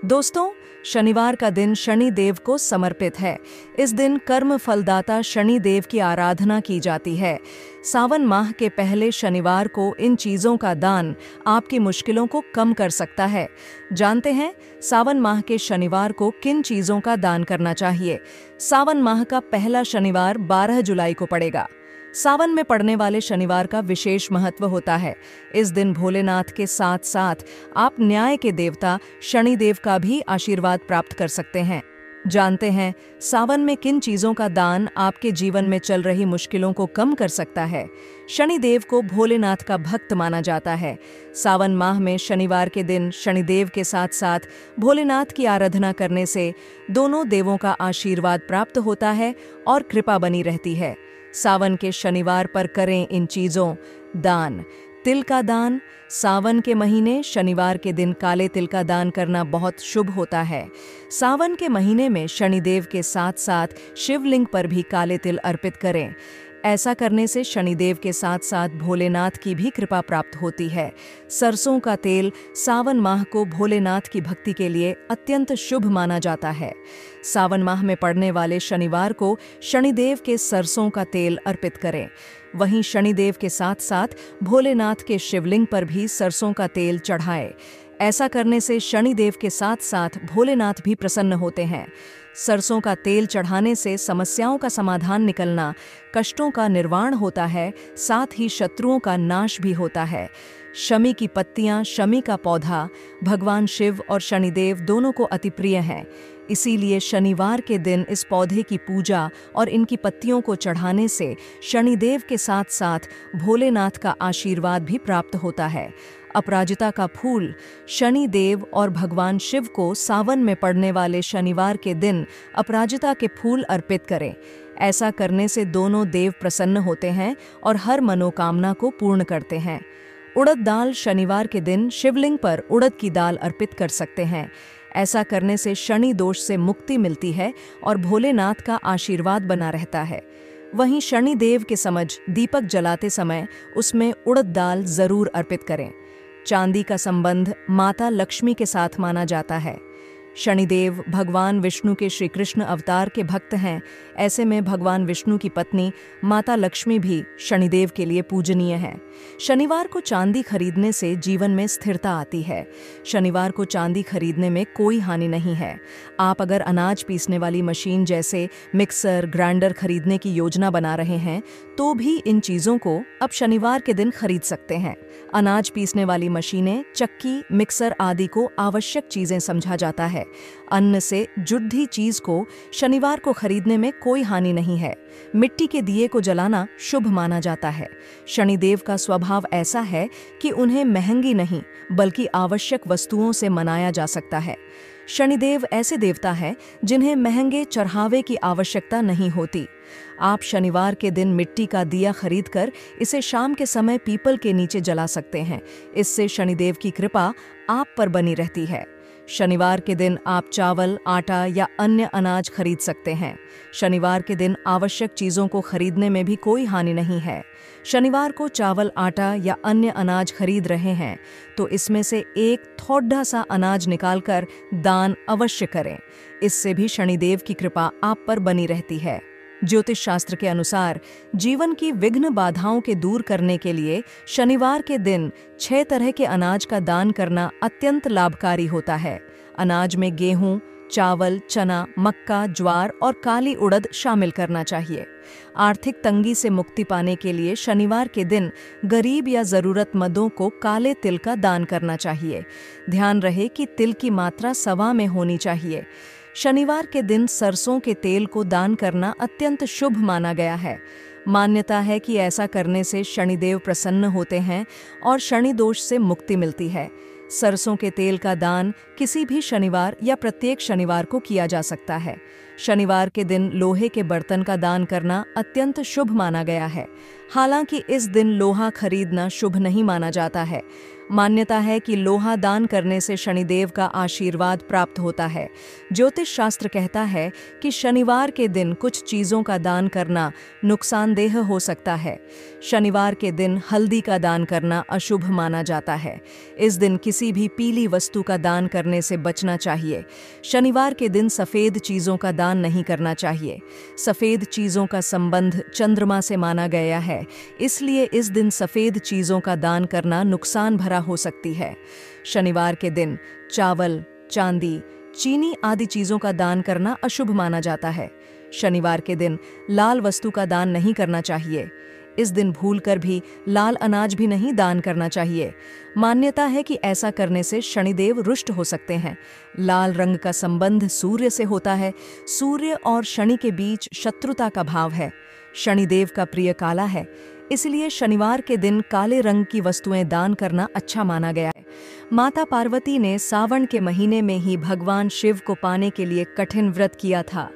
दोस्तों, शनिवार का दिन शनि देव को समर्पित है। इस दिन कर्म फलदाता शनि देव की आराधना की जाती है। सावन माह के पहले शनिवार को इन चीजों का दान आपकी मुश्किलों को कम कर सकता है। जानते हैं सावन माह के शनिवार को किन चीजों का दान करना चाहिए। सावन माह का पहला शनिवार 12 जुलाई को पड़ेगा। सावन में पड़ने वाले शनिवार का विशेष महत्व होता है। इस दिन भोलेनाथ के साथ साथ आप न्याय के देवता शनिदेव का भी आशीर्वाद प्राप्त कर सकते हैं। जानते हैं सावन में किन चीजों का दान आपके जीवन में चल रही मुश्किलों को कम कर सकता है। शनिदेव को भोलेनाथ का भक्त माना जाता है। सावन माह में शनिवार के दिन शनिदेव के साथ साथ भोलेनाथ की आराधना करने से दोनों देवों का आशीर्वाद प्राप्त होता है और कृपा बनी रहती है। सावन के शनिवार पर करें इन चीजों दान। तिल का दान। सावन के महीने शनिवार के दिन काले तिल का दान करना बहुत शुभ होता है। सावन के महीने में शनिदेव के साथ साथ शिवलिंग पर भी काले तिल अर्पित करें। ऐसा करने से शनिदेव के साथ साथ भोलेनाथ की भी कृपा प्राप्त होती है। सरसों का तेल सावन माह को भोलेनाथ की भक्ति के लिए अत्यंत शुभ माना जाता है। सावन माह में पड़ने वाले शनिवार को शनिदेव के सरसों का तेल अर्पित करें। वहीं शनिदेव के साथ साथ भोलेनाथ के शिवलिंग पर भी सरसों का तेल चढ़ाएं। ऐसा करने से शनिदेव के साथ साथ भोलेनाथ भी प्रसन्न होते हैं। सरसों का तेल चढ़ाने से समस्याओं का समाधान निकलना, कष्टों का निर्वाण होता है, साथ ही शत्रुओं का नाश भी होता है। शमी की पत्तियां, शमी का पौधा भगवान शिव और शनिदेव दोनों को अति प्रिय हैं। इसीलिए शनिवार के दिन इस पौधे की पूजा और इनकी पत्तियों को चढ़ाने से शनिदेव के साथ साथ भोलेनाथ का आशीर्वाद भी प्राप्त होता है। अपराजिता का फूल। शनि देव और भगवान शिव को सावन में पड़ने वाले शनिवार के दिन अपराजिता के फूल अर्पित करें। ऐसा करने से दोनों देव प्रसन्न होते हैं और हर मनोकामना को पूर्ण करते हैं। उड़द दाल। शनिवार के दिन शिवलिंग पर उड़द की दाल अर्पित कर सकते हैं। ऐसा करने से शनि दोष से मुक्ति मिलती है और भोलेनाथ का आशीर्वाद बना रहता है। वहीं शनि देव के समझ दीपक जलाते समय उसमें उड़द दाल जरूर अर्पित करें। चांदी का संबंध माता लक्ष्मी के साथ माना जाता है। शनिदेव भगवान विष्णु के श्री कृष्ण अवतार के भक्त हैं। ऐसे में भगवान विष्णु की पत्नी माता लक्ष्मी भी शनिदेव के लिए पूजनीय है। शनिवार को चांदी खरीदने से जीवन में स्थिरता आती है। शनिवार को चांदी खरीदने में कोई हानि नहीं है। आप अगर अनाज पीसने वाली मशीन जैसे मिक्सर, ग्राइंडर खरीदने की योजना बना रहे हैं तो भी इन चीज़ों को अब शनिवार के दिन खरीद सकते हैं। अनाज पीसने वाली मशीनें, चक्की, मिक्सर आदि को आवश्यक चीजें समझा जाता है। अन्न से जुड़ी चीज को शनिवार को खरीदने में कोई हानि नहीं है। मिट्टी के दिए को जलाना शुभ माना जाता है। शनिदेव का स्वभाव ऐसा है कि उन्हें महंगी नहीं बल्कि आवश्यक वस्तुओं से मनाया जा सकता है। शनिदेव ऐसे देवता हैं जिन्हें महंगे चढ़ावे की आवश्यकता नहीं होती। आप शनिवार के दिन मिट्टी का दिया खरीदकर इसे शाम के समय पीपल के नीचे जला सकते हैं। इससे शनिदेव की कृपा आप पर बनी रहती है। शनिवार के दिन आप चावल, आटा या अन्य अनाज खरीद सकते हैं। शनिवार के दिन आवश्यक चीजों को खरीदने में भी कोई हानि नहीं है। शनिवार को चावल, आटा या अन्य अनाज खरीद रहे हैं तो इसमें से एक थोड़ा सा अनाज निकालकर दान अवश्य करें। इससे भी शनिदेव की कृपा आप पर बनी रहती है। ज्योतिष शास्त्र के अनुसार जीवन की विघ्न बाधाओं के दूर करने के लिए शनिवार के दिन 6 तरह के अनाज का दान करना अत्यंत लाभकारी होता है। अनाज में गेहूं, चावल, चना, मक्का, ज्वार और काली उड़द शामिल करना चाहिए। आर्थिक तंगी से मुक्ति पाने के लिए शनिवार के दिन गरीब या जरूरतमंदों को काले तिल का दान करना चाहिए। ध्यान रहे कि तिल की मात्रा सवा में होनी चाहिए। शनिवार के दिन सरसों के तेल को दान करना अत्यंत शुभ माना गया है। मान्यता है कि ऐसा करने से शनिदेव प्रसन्न होते हैं और शनि दोष से मुक्ति मिलती है। सरसों के तेल का दान किसी भी शनिवार या प्रत्येक शनिवार को किया जा सकता है। शनिवार के दिन लोहे के बर्तन का दान करना अत्यंत शुभ माना गया है। हालांकि इस दिन लोहा खरीदना शुभ नहीं माना जाता है। मान्यता है कि लोहा दान करने से शनिदेव का आशीर्वाद प्राप्त होता है। ज्योतिष शास्त्र कहता है कि शनिवार के दिन कुछ चीज़ों का दान करना नुकसानदेह हो सकता है। शनिवार के दिन हल्दी का दान करना अशुभ माना जाता है। इस दिन किसी भी पीली वस्तु का दान करने से बचना चाहिए। शनिवार के दिन सफ़ेद चीज़ों का दान नहीं करना चाहिए। सफ़ेद चीज़ों का संबंध चंद्रमा से माना गया है, इसलिए इस दिन सफ़ेद चीज़ों का दान करना नुकसान भरा हो सकती है। शनिवार के दिन चावल, चांदी, चीनी आदि चीज़ों का दान करना अशुभ माना जाता है। शनिवार के दिन लाल वस्तु का दान नहीं करना चाहिए। इस दिन भूलकर भी लाल अनाज भी नहीं दान करना चाहिए। मान्यता है कि ऐसा करने से शनिदेव रुष्ट हो सकते हैं। लाल रंग का संबंध सूर्य से होता है। सूर्य और शनि के बीच शत्रुता का भाव है। शनिदेव का प्रिय काला है, इसलिए शनिवार के दिन काले रंग की वस्तुएं दान करना अच्छा माना गया है। माता पार्वती ने सावन के महीने में ही भगवान शिव को पाने के लिए कठिन व्रत किया था।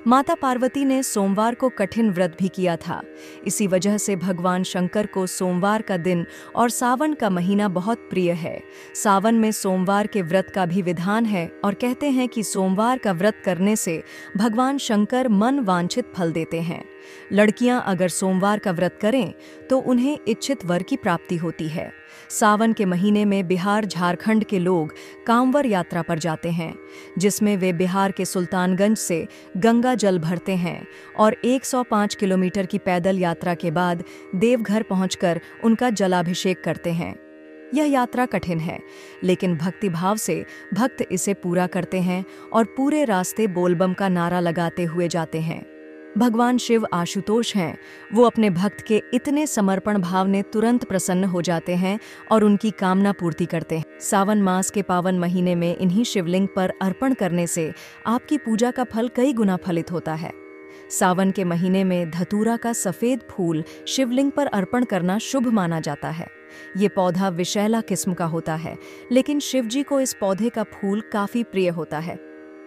माता पार्वती ने सोमवार को कठिन व्रत भी किया था। इसी वजह से भगवान शंकर को सोमवार का दिन और सावन का महीना बहुत प्रिय है। सावन में सोमवार के व्रत का भी विधान है और कहते हैं कि सोमवार का व्रत करने से भगवान शंकर मन वांछित फल देते हैं। लड़कियां अगर सोमवार का व्रत करें तो उन्हें इच्छित वर की प्राप्ति होती है। सावन के महीने में बिहार झारखंड के लोग कांवर यात्रा पर जाते हैं, जिसमें वे बिहार के सुल्तानगंज से गंगा जल भरते हैं और 105 किलोमीटर की पैदल यात्रा के बाद देवघर पहुंचकर उनका जलाभिषेक करते हैं। यह यात्रा कठिन है, लेकिन भक्तिभाव से भक्त इसे पूरा करते हैं और पूरे रास्ते बोलबम का नारा लगाते हुए जाते हैं। भगवान शिव आशुतोष हैं। वो अपने भक्त के इतने समर्पण भाव ने तुरंत प्रसन्न हो जाते हैं और उनकी कामना पूर्ति करते हैं। सावन मास के पावन महीने में इन्हीं शिवलिंग पर अर्पण करने से आपकी पूजा का फल कई गुना फलित होता है। सावन के महीने में धतूरा का सफ़ेद फूल शिवलिंग पर अर्पण करना शुभ माना जाता है। ये पौधा विषैला किस्म का होता है, लेकिन शिवजी को इस पौधे का फूल काफ़ी प्रिय होता है।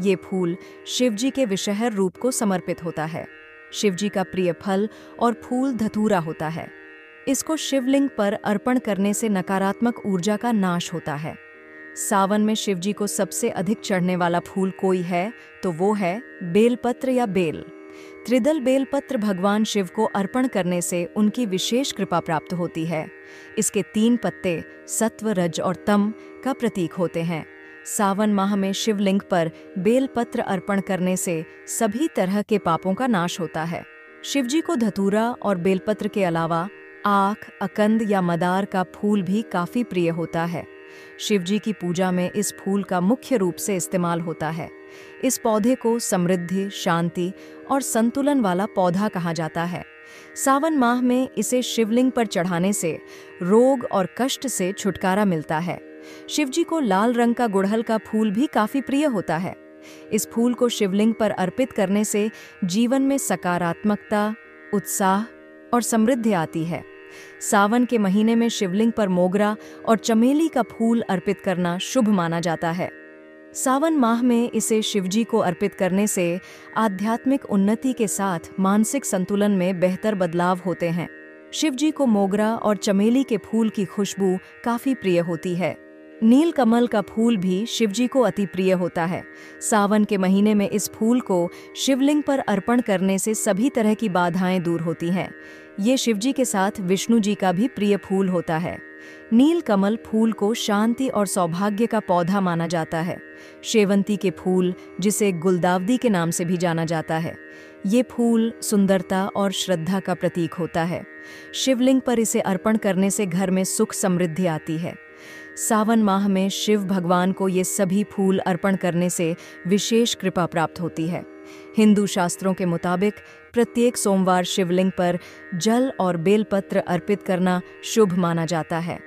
ये फूल शिवजी के विषहर रूप को समर्पित होता है। शिवजी का प्रिय फल और फूल धतूरा होता है। इसको शिवलिंग पर अर्पण करने से नकारात्मक ऊर्जा का नाश होता है। सावन में शिवजी को सबसे अधिक चढ़ने वाला फूल कोई है तो वो है बेलपत्र या बेल। त्रिदल बेलपत्र भगवान शिव को अर्पण करने से उनकी विशेष कृपा प्राप्त होती है। इसके 3 पत्ते सत्व, रज और तम का प्रतीक होते हैं। सावन माह में शिवलिंग पर बेलपत्र अर्पण करने से सभी तरह के पापों का नाश होता है। शिवजी को धतूरा और बेलपत्र के अलावा आख, अकंद या मदार का फूल भी काफी प्रिय होता है। शिवजी की पूजा में इस फूल का मुख्य रूप से इस्तेमाल होता है। इस पौधे को समृद्धि, शांति और संतुलन वाला पौधा कहा जाता है। सावन माह में इसे शिवलिंग पर चढ़ाने से रोग और कष्ट से छुटकारा मिलता है। शिवजी को लाल रंग का गुड़हल का फूल भी काफी प्रिय होता है। इस फूल को शिवलिंग पर अर्पित करने से जीवन में सकारात्मकता, उत्साह और समृद्धि आती है। सावन के महीने में शिवलिंग पर मोगरा और चमेली का फूल अर्पित करना शुभ माना जाता है। सावन माह में इसे शिवजी को अर्पित करने से आध्यात्मिक उन्नति के साथ मानसिक संतुलन में बेहतर बदलाव होते हैं। शिवजी को मोगरा और चमेली के फूल की खुशबू काफी प्रिय होती है। नील कमल का फूल भी शिवजी को अति प्रिय होता है। सावन के महीने में इस फूल को शिवलिंग पर अर्पण करने से सभी तरह की बाधाएं दूर होती हैं। ये शिवजी के साथ विष्णु जी का भी प्रिय फूल होता है। नील कमल फूल को शांति और सौभाग्य का पौधा माना जाता है। शेवंती के फूल, जिसे गुलदावदी के नाम से भी जाना जाता है, ये फूल सुंदरता और श्रद्धा का प्रतीक होता है। शिवलिंग पर इसे अर्पण करने से घर में सुख समृद्धि आती है। सावन माह में शिव भगवान को ये सभी फूल अर्पण करने से विशेष कृपा प्राप्त होती है। हिंदू शास्त्रों के मुताबिक प्रत्येक सोमवार शिवलिंग पर जल और बेलपत्र अर्पित करना शुभ माना जाता है।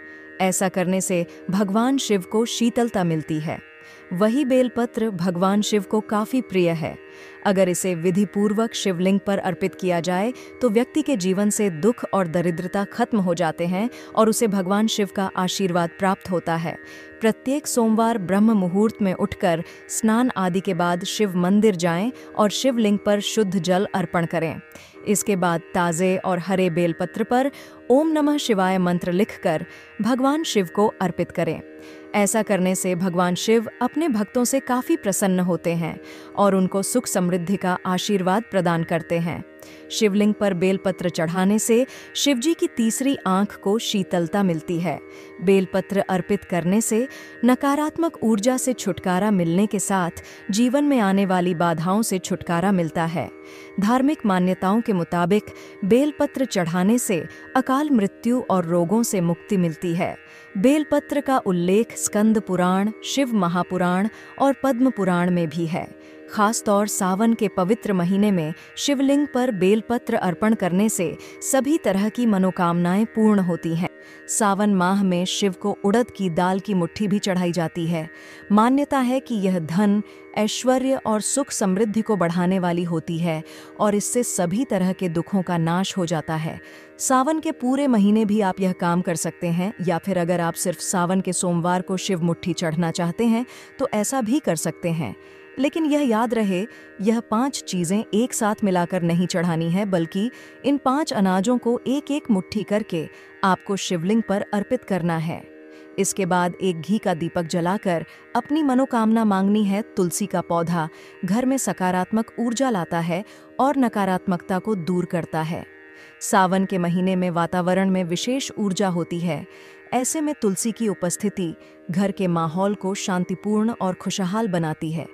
ऐसा करने से भगवान शिव को शीतलता मिलती है। वही बेलपत्र भगवान शिव को काफी प्रिय है। अगर इसे विधिपूर्वक शिवलिंग पर अर्पित किया जाए तो व्यक्ति के जीवन से दुख और दरिद्रता खत्म हो जाते हैं और उसे भगवान शिव का आशीर्वाद प्राप्त होता है। प्रत्येक सोमवार ब्रह्म मुहूर्त में उठकर स्नान आदि के बाद शिव मंदिर जाएं और शिवलिंग पर शुद्ध जल अर्पण करें। इसके बाद ताज़े और हरे बेलपत्र पर ओम नमः शिवाय मंत्र लिखकर भगवान शिव को अर्पित करें। ऐसा करने से भगवान शिव अपने भक्तों से काफी प्रसन्न होते हैं और उनको सुख समृद्धि का आशीर्वाद प्रदान करते हैं। शिवलिंग पर बेलपत्र चढ़ाने से शिवजी की तीसरी आंख को शीतलता मिलती है। बेलपत्र अर्पित करने से नकारात्मक ऊर्जा से छुटकारा मिलने के साथ जीवन में आने वाली बाधाओं से छुटकारा मिलता है। धार्मिक मान्यताओं के मुताबिक बेलपत्र चढ़ाने से अकाल मृत्यु और रोगों से मुक्ति मिलती है। बेलपत्र का उल्लेख स्कंद पुराण, शिव महापुराण और पद्म पुराण में भी है। खासतौर सावन के पवित्र महीने में शिवलिंग पर बेलपत्र अर्पण करने से सभी तरह की मनोकामनाएं पूर्ण होती हैं। सावन माह में शिव को उड़द की दाल की मुट्ठी भी चढ़ाई जाती है। मान्यता है कि यह धन, ऐश्वर्य और सुख समृद्धि को बढ़ाने वाली होती है और इससे सभी तरह के दुखों का नाश हो जाता है। सावन के पूरे महीने भी आप यह काम कर सकते हैं, या फिर अगर आप सिर्फ सावन के सोमवार को शिव मुट्ठी चढ़ना चाहते हैं तो ऐसा भी कर सकते हैं। लेकिन यह याद रहे, यह 5 चीजें एक साथ मिलाकर नहीं चढ़ानी है, बल्कि इन 5 अनाजों को एक एक मुट्ठी करके आपको शिवलिंग पर अर्पित करना है। इसके बाद एक घी का दीपक जलाकर अपनी मनोकामना मांगनी है। तुलसी का पौधा घर में सकारात्मक ऊर्जा लाता है और नकारात्मकता को दूर करता है। सावन के महीने में वातावरण में विशेष ऊर्जा होती है। ऐसे में तुलसी की उपस्थिति घर के माहौल को शांतिपूर्ण और खुशहाल बनाती है।